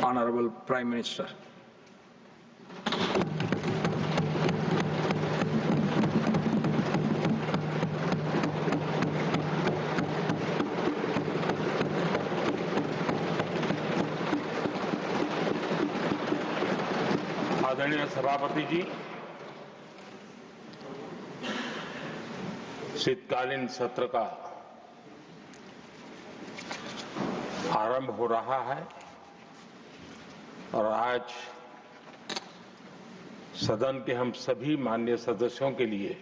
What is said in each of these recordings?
Honorable Prime Minister. आदरणीय सभापति जी, शीतकालीन सत्र का आरंभ हो रहा है और आज सदन के हम सभी माननीय सदस्यों के लिए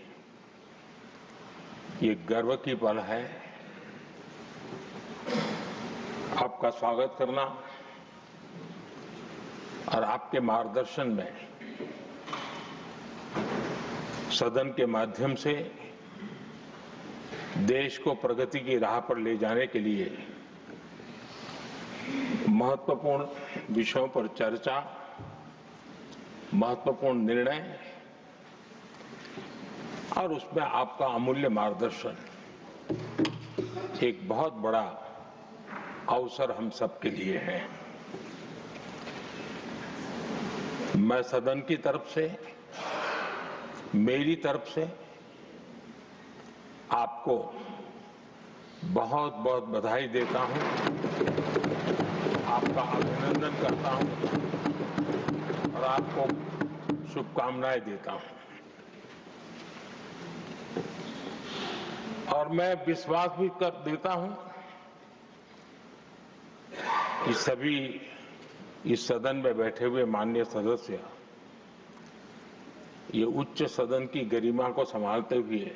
ये गर्व की पल है आपका स्वागत करना और आपके मार्गदर्शन में सदन के माध्यम से देश को प्रगति की राह पर ले जाने के लिए महत्वपूर्ण विषयों पर चर्चा, महत्वपूर्ण निर्णय और उसमें आपका अमूल्य मार्गदर्शन एक बहुत बड़ा अवसर हम सबके लिए है। मैं सदन की तरफ से, मेरी तरफ से आपको बहुत बहुत बधाई देता हूं, आपका अभिनंदन करता हूं और आपको शुभकामनाएं देता हूं। और मैं विश्वास भी कर देता हूं कि सभी इस सदन में बैठे हुए माननीय सदस्य ये उच्च सदन की गरिमा को संभालते हुए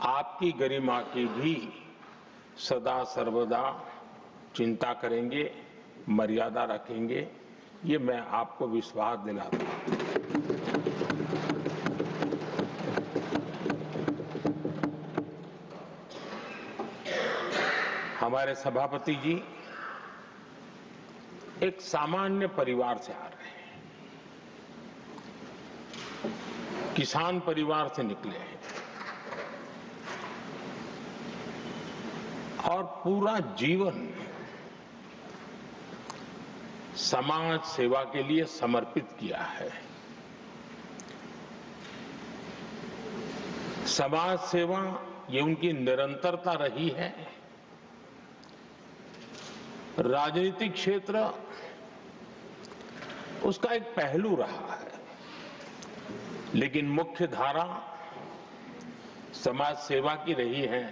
आपकी गरिमा की भी सदा सर्वदा चिंता करेंगे, मर्यादा रखेंगे, ये मैं आपको विश्वास दिलाता हूं। हमारे सभापति जी एक सामान्य परिवार से आ रहे हैं, किसान परिवार से निकले हैं और पूरा जीवन समाज सेवा के लिए समर्पित किया है। समाज सेवा ये उनकी निरंतरता रही है। राजनीतिक क्षेत्र उसका एक पहलू रहा है, लेकिन मुख्य धारा समाज सेवा की रही है।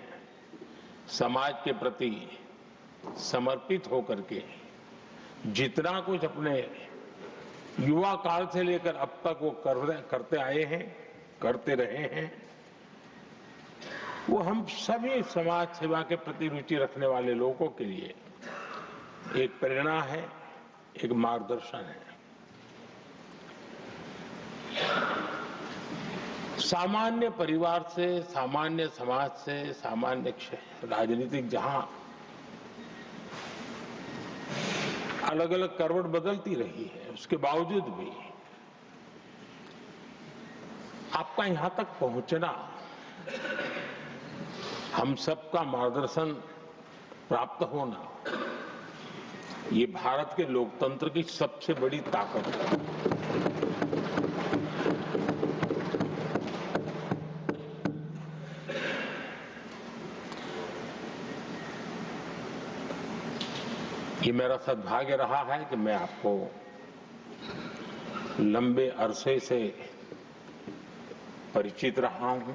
समाज के प्रति समर्पित होकर के जितना कुछ अपने युवा काल से लेकर अब तक वो करते आए हैं, करते रहे हैं, वो हम सभी समाज सेवा के प्रति रुचि रखने वाले लोगों के लिए एक प्रेरणा है, एक मार्गदर्शन है। सामान्य परिवार से, सामान्य समाज से, सामान्य राजनीतिक जहां अलग अलग करवट बदलती रही है, उसके बावजूद भी आपका यहां तक पहुंचना, हम सबका मार्गदर्शन प्राप्त होना, ये भारत के लोकतंत्र की सबसे बड़ी ताकत है। ये मेरा सद्भाग्य रहा है कि मैं आपको लंबे अरसे से परिचित रहा हूं।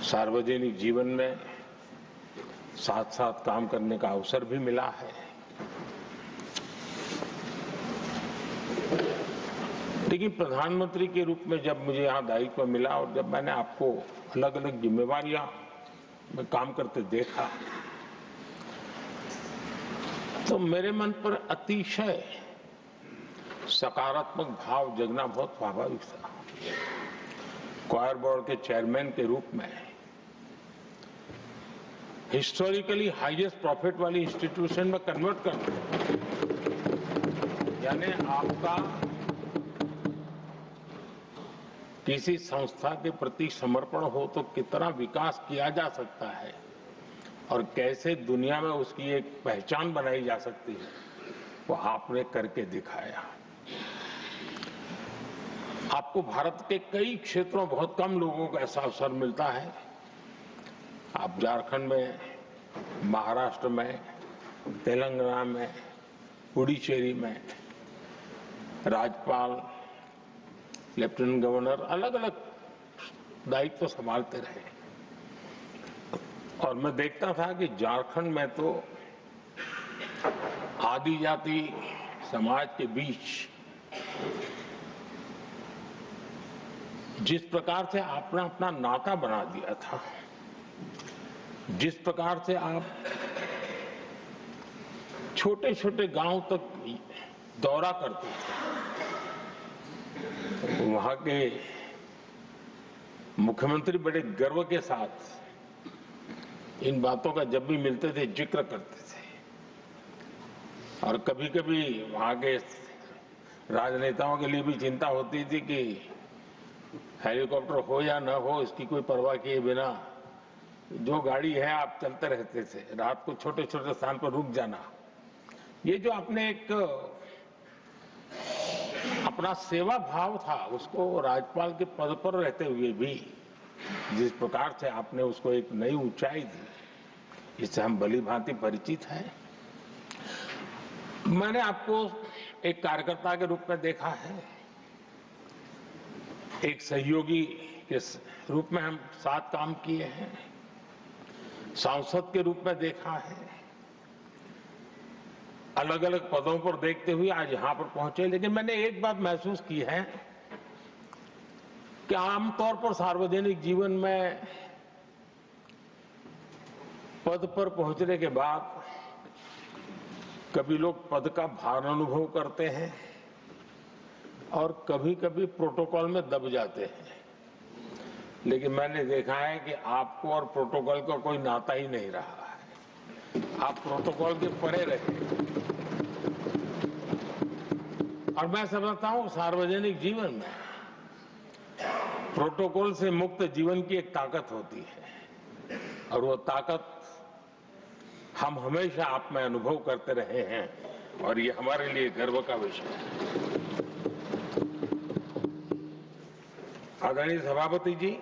सार्वजनिक जीवन में साथ साथ काम करने का अवसर भी मिला है। लेकिन प्रधानमंत्री के रूप में जब मुझे यहाँ दायित्व मिला और जब मैंने आपको अलग अलग जिम्मेवारियां में काम करते देखा, तो मेरे मन पर अतिशय सकारात्मक भाव जगना बहुत स्वाभाविक था। क्वायर बोर्ड के चेयरमैन के रूप में हिस्टोरिकली हाईएस्ट प्रॉफिट वाली इंस्टीट्यूशन में कन्वर्ट करना, यानी आपका किसी संस्था के प्रति समर्पण हो तो कितना विकास किया जा सकता है, और कैसे दुनिया में उसकी एक पहचान बनाई जा सकती है, वो आपने करके दिखाया। आपको भारत के कई क्षेत्रों में बहुत कम लोगों को ऐसा अवसर मिलता है। आप झारखंड में, महाराष्ट्र में, तेलंगाना में, पुडुचेरी में राज्यपाल, लेफ्टिनेंट गवर्नर अलग अलग दायित्व संभालते रहे। और मैं देखता था कि झारखंड में तो आदिजाति समाज के बीच जिस प्रकार से आपने अपना नाता बना दिया था, जिस प्रकार से आप छोटे छोटे गांव तक दौरा करते थे, वहां के मुख्यमंत्री बड़े गर्व के साथ इन बातों का जब भी मिलते थे जिक्र करते थे। और कभी कभी वहां के राजनेताओं के लिए भी चिंता होती थी कि हेलीकॉप्टर हो या न हो, इसकी कोई परवाह किए बिना जो गाड़ी है आप चलते रहते थे, रात को छोटे छोटे स्थान पर रुक जाना। ये जो आपने एक अपना सेवा भाव था, उसको राज्यपाल के पद पर रहते हुए भी जिस प्रकार से आपने उसको एक नई ऊंचाई दी, इससे हम भली भांति परिचित हैं। मैंने आपको एक कार्यकर्ता के रूप में देखा है, एक सहयोगी के रूप में हम साथ काम किए हैं, सांसद के रूप में देखा है, अलग अलग पदों पर देखते हुए आज यहां पर पहुंचे। लेकिन मैंने एक बात महसूस की है कि आमतौर पर सार्वजनिक जीवन में पद पर पहुंचने के बाद कभी लोग पद का भार अनुभव करते हैं और कभी कभी प्रोटोकॉल में दब जाते हैं। लेकिन मैंने देखा है कि आपको और प्रोटोकॉल का कोई नाता ही नहीं रहा है, आप प्रोटोकॉल के परे रहे। और मैं समझता हूं सार्वजनिक जीवन में प्रोटोकॉल से मुक्त जीवन की एक ताकत होती है, और वो ताकत हम हमेशा आप में अनुभव करते रहे हैं, और ये हमारे लिए गर्व का विषय है। आदरणीय सभापति जी,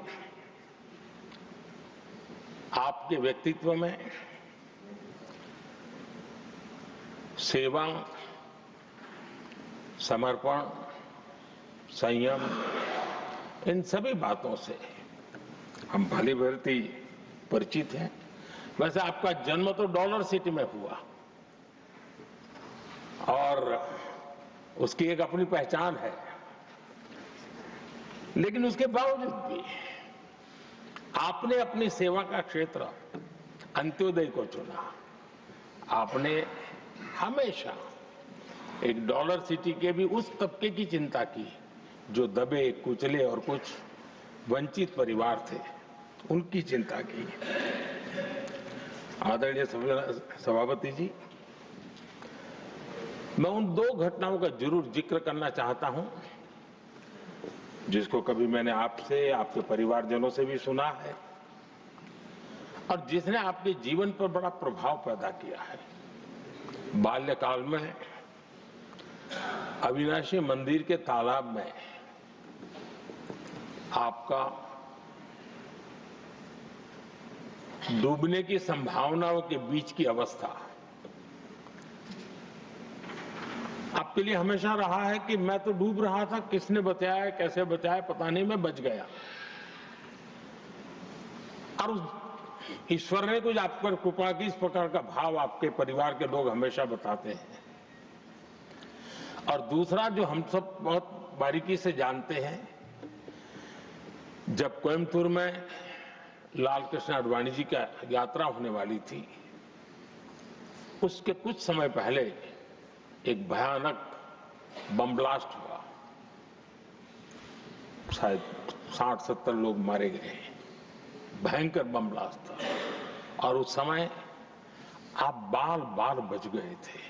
आपके व्यक्तित्व में सेवा, समर्पण, संयम, इन सभी बातों से हम भली भांति परिचित हैं। वैसे आपका जन्म तो डॉलर सिटी में हुआ और उसकी एक अपनी पहचान है, लेकिन उसके बावजूद भी आपने अपनी सेवा का क्षेत्र अंत्योदय को चुना। आपने हमेशा एक डॉलर सिटी के भी उस तबके की चिंता की जो दबे कुचले और कुछ वंचित परिवार थे, उनकी चिंता की। आदरणीय सभापति जी, मैं उन दो घटनाओं का जरूर जिक्र करना चाहता हूं जिसको कभी मैंने आपसे, आपके परिवारजनों से भी सुना है और जिसने आपके जीवन पर बड़ा प्रभाव पैदा किया है। बाल्यकाल में अविनाशी मंदिर के तालाब में आपका डूबने की संभावनाओं के बीच की अवस्था आपके लिए हमेशा रहा है कि मैं तो डूब रहा था, किसने बचाया, कैसे बचाया पता नहीं, मैं बच गया। और ईश्वर ने कुछ आप पर कृपा की, इस प्रकार का भाव आपके परिवार के लोग हमेशा बताते हैं। और दूसरा जो हम सब बहुत बारीकी से जानते हैं, जब कोयम्बतूर में लाल कृष्ण आडवाणी जी की यात्रा होने वाली थी, उसके कुछ समय पहले एक भयानक बम ब्लास्ट हुआ, शायद 60-70 लोग मारे गए, भयंकर बम ब्लास्ट था। और उस समय आप बाल बाल बच गए थे।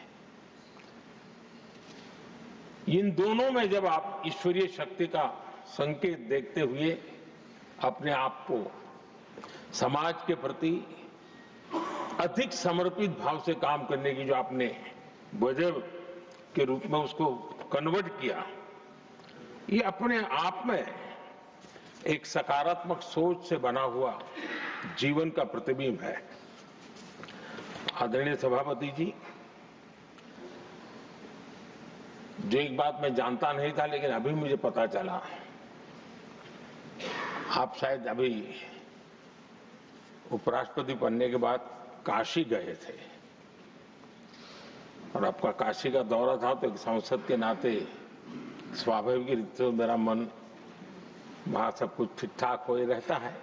इन दोनों में जब आप ईश्वरीय शक्ति का संकेत देखते हुए अपने आप को समाज के प्रति अधिक समर्पित भाव से काम करने की जो आपने वजह के रूप में उसको कन्वर्ट किया, ये अपने आप में एक सकारात्मक सोच से बना हुआ जीवन का प्रतिबिंब है। आदरणीय सभापति जी, जो एक बात मैं जानता नहीं था लेकिन अभी मुझे पता चला, आप शायद अभी उपराष्ट्रपति बनने के बाद काशी गए थे और आपका काशी का दौरा था, तो एक सांसद के नाते स्वाभाविक रूप से मेरा मन वहां सब कुछ ठीक ठाक हो ही रहता है।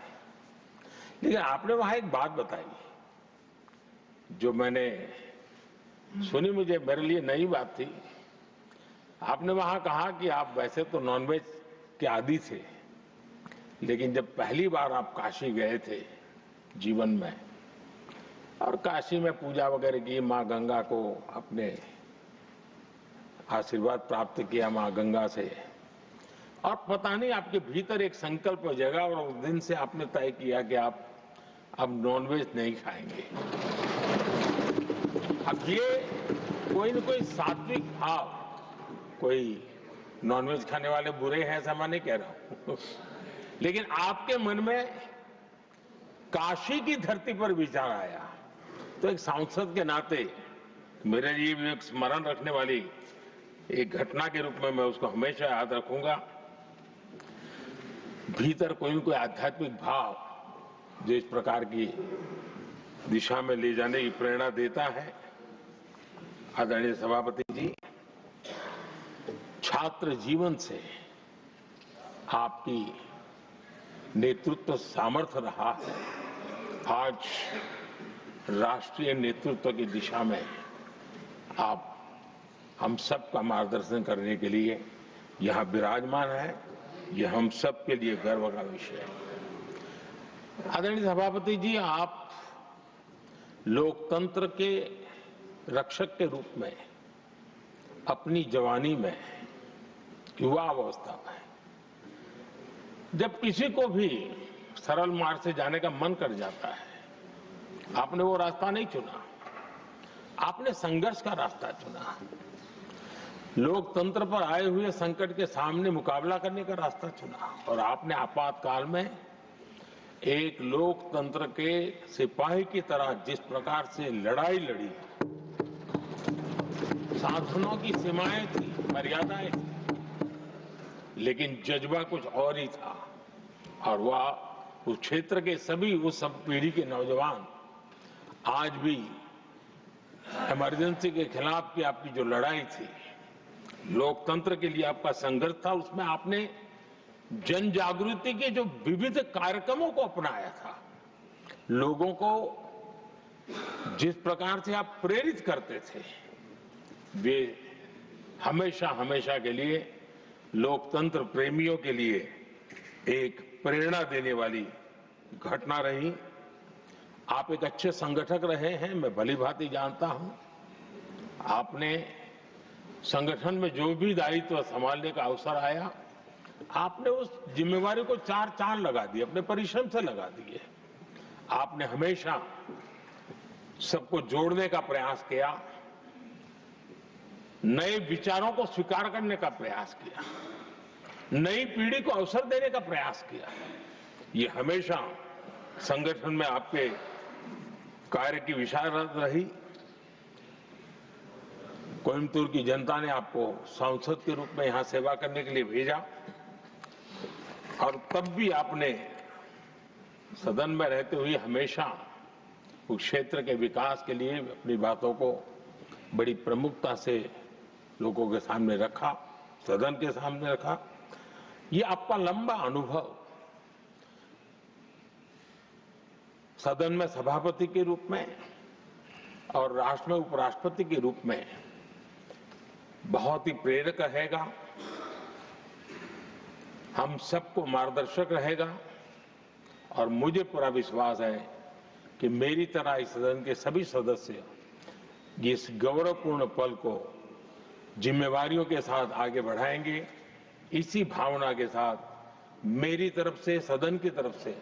लेकिन आपने वहां एक बात बताई जो मैंने सुनी, मुझे मेरे लिए नई बात थी। आपने वहां कहा कि आप वैसे तो नॉनवेज के आदी थे, लेकिन जब पहली बार आप काशी गए थे जीवन में और काशी में पूजा वगैरह की, माँ गंगा को अपने आशीर्वाद प्राप्त किया माँ गंगा से, और पता नहीं आपके भीतर एक संकल्प जगा और उस दिन से आपने तय किया कि आप अब नॉनवेज नहीं खाएंगे। अब ये कोई न कोई सात्विक भाव, कोई नॉनवेज खाने वाले बुरे हैं ऐसा मैं नहीं कह रहा हूं, लेकिन आपके मन में काशी की धरती पर विचार आया, तो एक सांसद के नाते मेरे लिए भी एक स्मरण रखने वाली एक घटना के रूप में मैं उसको हमेशा याद रखूंगा। भीतर कोई न कोई आध्यात्मिक भाव जो इस प्रकार की दिशा में ले जाने की प्रेरणा देता है। आदरणीय सभापति जी, छात्र जीवन से आपकी नेतृत्व सामर्थ्य रहा है। आज राष्ट्रीय नेतृत्व की दिशा में आप हम सब का मार्गदर्शन करने के लिए यहाँ विराजमान है, यह हम सब के लिए गर्व का विषय है। आदरणीय सभापति जी, आप लोकतंत्र के रक्षक के रूप में अपनी जवानी में, युवा अवस्था में, जब किसी को भी सरल मार्ग से जाने का मन कर जाता है, आपने वो रास्ता नहीं चुना, आपने संघर्ष का रास्ता चुना। लोकतंत्र पर आए हुए संकट के सामने मुकाबला करने का रास्ता चुना और आपने आपातकाल में एक लोकतंत्र के सिपाही की तरह जिस प्रकार से लड़ाई लड़ी, साधनों की सीमाएं थी, मर्यादाएं थी, लेकिन जज्बा कुछ और ही था। और वह उस क्षेत्र के सभी, उस सब पीढ़ी के नौजवान आज भी इमरजेंसी के खिलाफ की आपकी जो लड़ाई थी, लोकतंत्र के लिए आपका संघर्ष था, उसमें आपने जन जागृति के जो विविध कार्यक्रमों को अपनाया था, लोगों को जिस प्रकार से आप प्रेरित करते थे, वे हमेशा हमेशा के लिए लोकतंत्र प्रेमियों के लिए एक प्रेरणा देने वाली घटना रही। आप एक अच्छे संगठक रहे हैं, मैं भली भांति जानता हूं। आपने संगठन में जो भी दायित्व संभालने का अवसर आया, आपने उस जिम्मेवारी को चार चांद लगा दिए, अपने परिश्रम से लगा दिए। आपने हमेशा सबको जोड़ने का प्रयास किया, नए विचारों को स्वीकार करने का प्रयास किया, नई पीढ़ी को अवसर देने का प्रयास किया। ये हमेशा संगठन में आपके कार्य की विशारत रही। कोयम्बतूर की जनता ने आपको सांसद के रूप में यहां सेवा करने के लिए भेजा और तब भी आपने सदन में रहते हुए हमेशा उस क्षेत्र के विकास के लिए अपनी बातों को बड़ी प्रमुखता से लोगों के सामने रखा, सदन के सामने रखा। ये आपका लंबा अनुभव सदन में सभापति के रूप में और राष्ट्र में उपराष्ट्रपति के रूप में बहुत ही प्रेरक रहेगा, हम सबको मार्गदर्शक रहेगा। और मुझे पूरा विश्वास है कि मेरी तरह इस सदन के सभी सदस्य इस गौरवपूर्ण पल को जिम्मेवारियों के साथ आगे बढ़ाएंगे। इसी भावना के साथ मेरी तरफ से, सदन की तरफ से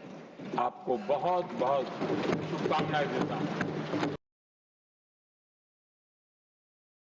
आपको बहुत बहुत शुभकामनाएं देता हूं।